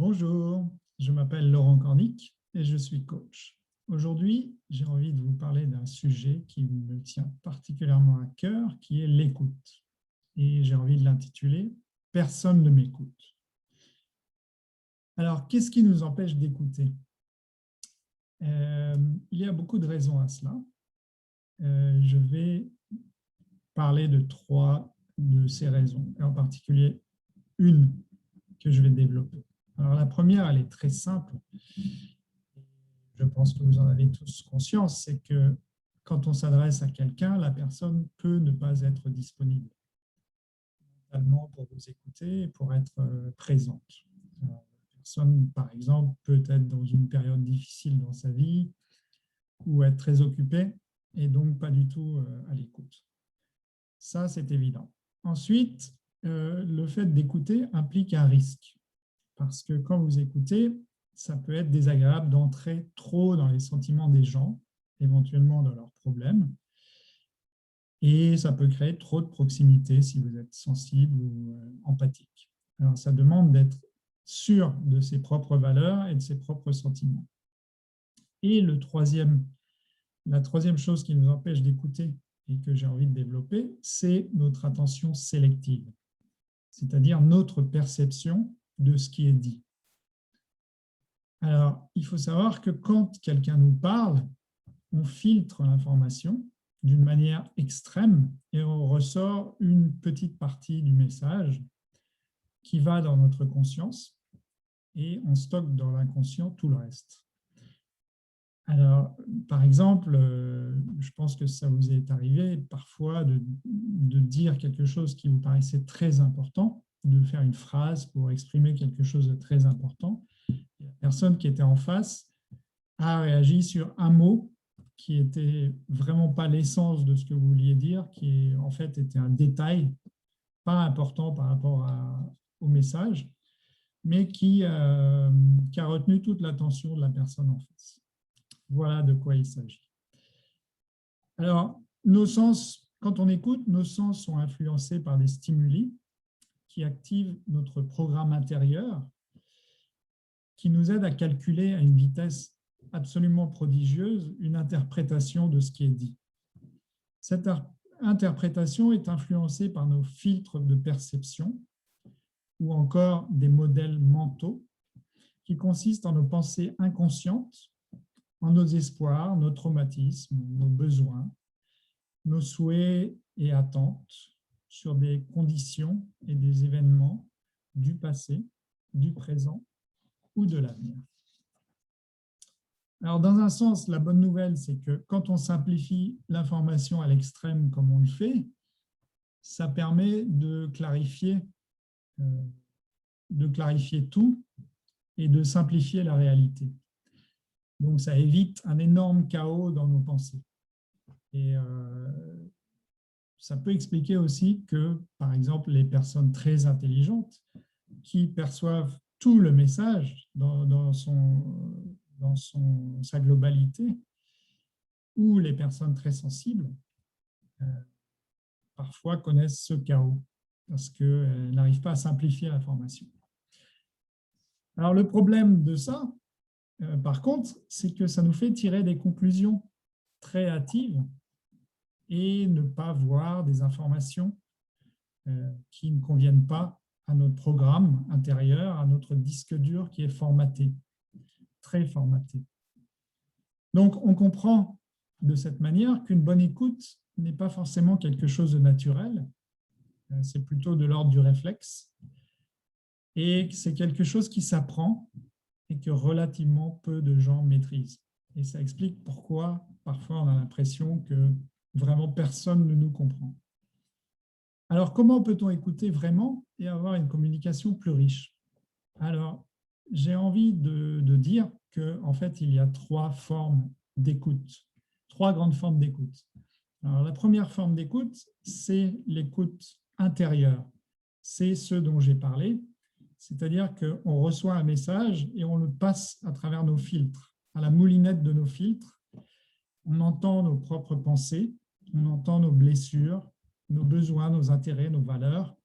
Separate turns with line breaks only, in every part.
Bonjour, je m'appelle Laurent Cornic et je suis coach. Aujourd'hui, j'ai envie de vous parler d'un sujet qui me tient particulièrement à cœur, qui est l'écoute. Et j'ai envie de l'intituler « Personne ne m'écoute ». Alors, qu'est-ce qui nous empêche d'écouter? Il y a beaucoup de raisons à cela. Je vais parler de trois de ces raisons, et en particulier une que je vais développer. Alors, la première, elle est très simple. Je pense que vous en avez tous conscience, c'est que quand on s'adresse à quelqu'un, la personne peut ne pas être disponible mentalement pour vous écouter et pour être présente. La personne, par exemple, peut être dans une période difficile dans sa vie ou être très occupée et donc pas du tout à l'écoute. Ça, c'est évident. Ensuite, le fait d'écouter implique un risque parce que quand vous écoutez, ça peut être désagréable d'entrer trop dans les sentiments des gens, éventuellement dans leurs problèmes, et ça peut créer trop de proximité si vous êtes sensible ou empathique. Alors, ça demande d'être sûr de ses propres valeurs et de ses propres sentiments. Et la troisième chose qui nous empêche d'écouter et que j'ai envie de développer, c'est notre attention sélective, c'est-à-dire notre perception de ce qui est dit. Alors, il faut savoir que quand quelqu'un nous parle, on filtre l'information d'une manière extrême et on ressort une petite partie du message qui va dans notre conscience et on stocke dans l'inconscient tout le reste. Alors, par exemple, je pense que ça vous est arrivé parfois de dire quelque chose qui vous paraissait très important, de faire une phrase pour exprimer quelque chose de très important. La personne qui était en face a réagi sur un mot qui n'était vraiment pas l'essence de ce que vous vouliez dire, qui en fait était un détail pas important par rapport au message, mais qui a retenu toute l'attention de la personne en face. Voilà de quoi il s'agit. Alors, nos sens, quand on écoute, nos sens sont influencés par des stimuli qui activent notre programme intérieur, qui nous aide à calculer à une vitesse absolument prodigieuse une interprétation de ce qui est dit. Cette interprétation est influencée par nos filtres de perception ou encore des modèles mentaux qui consistent en nos pensées inconscientes, en nos espoirs, nos traumatismes, nos besoins, nos souhaits et attentes sur des conditions et des événements du passé, du présent ou de l'avenir. Alors, dans un sens, la bonne nouvelle, c'est que quand on simplifie l'information à l'extrême comme on le fait, ça permet de clarifier tout et de simplifier la réalité. Donc, ça évite un énorme chaos dans nos pensées. Et ça peut expliquer aussi que, par exemple, les personnes très intelligentes qui perçoivent tout le message dans sa globalité, ou les personnes très sensibles, parfois connaissent ce chaos parce qu'elles n'arrivent pas à simplifier l'information. Alors, le problème de ça, par contre, c'est que ça nous fait tirer des conclusions très hâtives et ne pas voir des informations qui ne conviennent pas à notre programme intérieur, à notre disque dur qui est formaté, très formaté. Donc, on comprend de cette manière qu'une bonne écoute n'est pas forcément quelque chose de naturel, c'est plutôt de l'ordre du réflexe, et c'est quelque chose qui s'apprend et que relativement peu de gens maîtrisent. Et ça explique pourquoi parfois on a l'impression que vraiment personne ne nous comprend. Alors, comment peut-on écouter vraiment et avoir une communication plus riche? Alors, j'ai envie de dire qu'en fait, il y a trois formes d'écoute, trois grandes formes d'écoute. Alors, la première forme d'écoute, c'est l'écoute intérieure. C'est ce dont j'ai parlé, c'est-à-dire qu'on reçoit un message et on le passe à travers nos filtres, à la moulinette de nos filtres. On entend nos propres pensées, on entend nos blessures, nos besoins, nos intérêts, nos valeurs.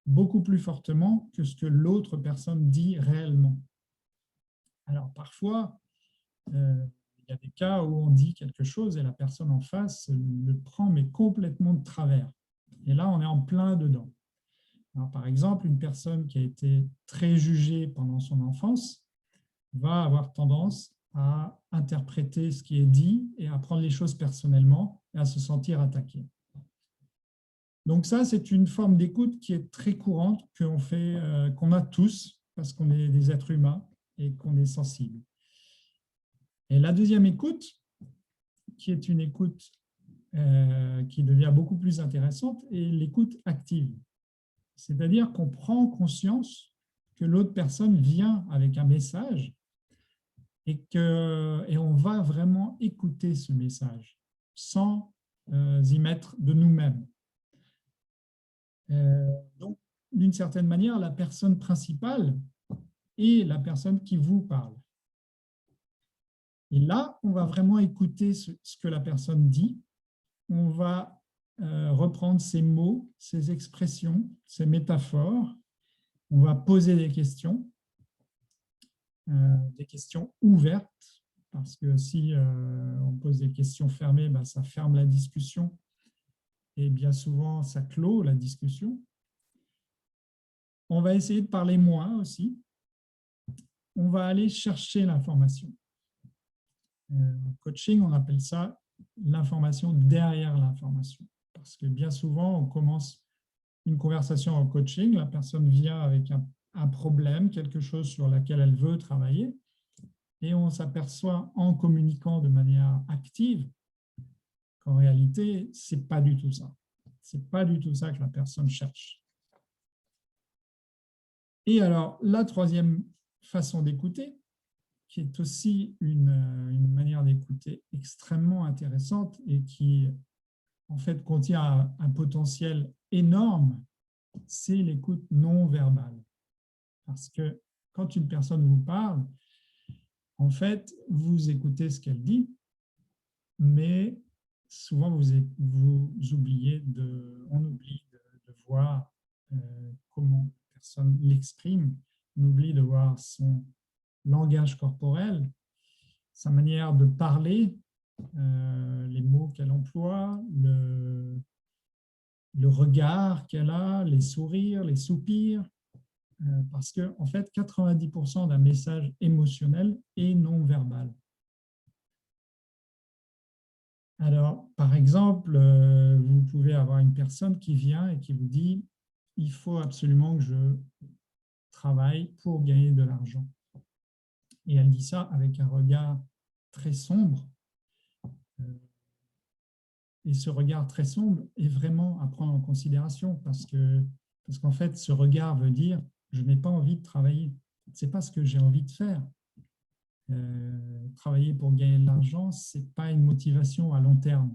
beaucoup plus fortement que ce que l'autre personne dit réellement. Alors parfois, il y a des cas où on dit quelque chose et la personne en face le prend mais complètement de travers. Et là, on est en plein dedans. Alors, par exemple, une personne qui a été très jugée pendant son enfance va avoir tendance à interpréter ce qui est dit et à prendre les choses personnellement et à se sentir attaqué. Donc ça, c'est une forme d'écoute qui est très courante, qu'on a tous, parce qu'on est des êtres humains et qu'on est sensible. Et la deuxième écoute, qui est une écoute qui devient beaucoup plus intéressante, est l'écoute active. C'est-à-dire qu'on prend conscience que l'autre personne vient avec un message et on va vraiment écouter ce message sans y mettre de nous-mêmes. Donc, d'une certaine manière, la personne principale est la personne qui vous parle. Et là, on va vraiment écouter ce que la personne dit. On va reprendre ses mots, ses expressions, ses métaphores. On va poser des questions ouvertes, parce que si on pose des questions fermées, ça ferme la discussion et bien souvent, ça clôt la discussion. On va essayer de parler moins aussi. On va aller chercher l'information. En coaching, on appelle ça l'information derrière l'information. Parce que bien souvent, on commence une conversation en coaching, la personne vient avec un problème, quelque chose sur lequel elle veut travailler, et on s'aperçoit en communiquant de manière active qu'en réalité, ce n'est pas du tout ça. Ce n'est pas du tout ça que la personne cherche. Et alors, la troisième façon d'écouter, qui est aussi une manière d'écouter extrêmement intéressante et qui, en fait, contient un potentiel énorme, c'est l'écoute non verbale. Parce que quand une personne vous parle, en fait, vous écoutez ce qu'elle dit, mais souvent on oublie de voir comment la personne l'exprime, on oublie de voir son langage corporel, sa manière de parler, les mots qu'elle emploie, le regard qu'elle a, les sourires, les soupirs, parce que en fait, 90% d'un message émotionnel est non verbal. Alors, par exemple, vous pouvez avoir une personne qui vient et qui vous dit « il faut absolument que je travaille pour gagner de l'argent ». Et elle dit ça avec un regard très sombre. Et ce regard très sombre est vraiment à prendre en considération parce qu'en fait, ce regard veut dire « je n'ai pas envie de travailler ». Ce n'est pas ce que j'ai envie de faire. Travailler pour gagner de l'argent, ce n'est pas une motivation à long terme.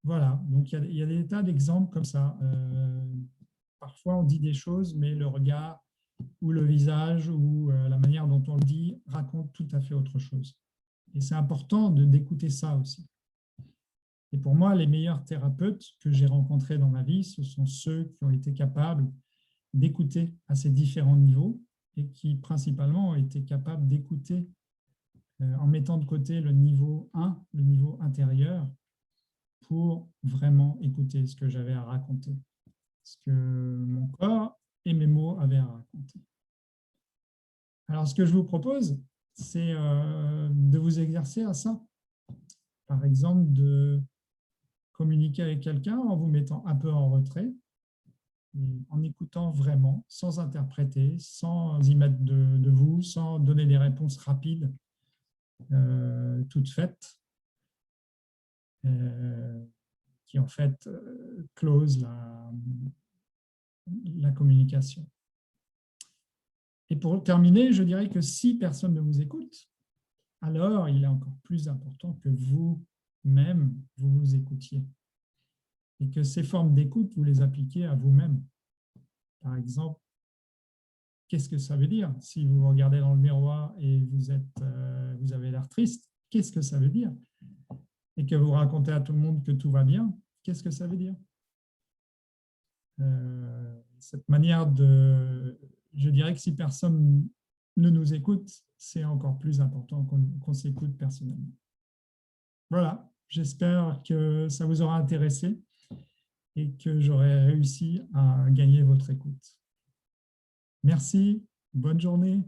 Voilà, donc il y a des tas d'exemples comme ça. Parfois, on dit des choses, mais le regard ou le visage ou la manière dont on le dit raconte tout à fait autre chose. Et c'est important d'écouter ça aussi. Et pour moi, les meilleurs thérapeutes que j'ai rencontrés dans ma vie, ce sont ceux qui ont été capables d'écouter à ces différents niveaux et qui, principalement, ont été capables d'écouter en mettant de côté le niveau 1, le niveau intérieur, pour vraiment écouter ce que j'avais à raconter, ce que mon corps et mes mots avaient à raconter. Alors, ce que je vous propose, c'est de vous exercer à ça. Par exemple, de communiquer avec quelqu'un en vous mettant un peu en retrait, et en écoutant vraiment, sans interpréter, sans y mettre de vous, sans donner des réponses rapides, toutes faites, qui en fait close la communication. Et pour terminer, je dirais que si personne ne vous écoute, alors il est encore plus important que vous-même, vous vous écoutiez. Et que ces formes d'écoute, vous les appliquez à vous-même. Par exemple, qu'est-ce que ça veut dire? Si vous vous regardez dans le miroir et vous avez l'air triste, qu'est-ce que ça veut dire? Et que vous racontez à tout le monde que tout va bien, qu'est-ce que ça veut dire? Cette manière de... Je dirais que si personne ne nous écoute, c'est encore plus important qu'on s'écoute personnellement. Voilà, j'espère que ça vous aura intéressé et que j'aurai réussi à gagner votre écoute. Merci, bonne journée.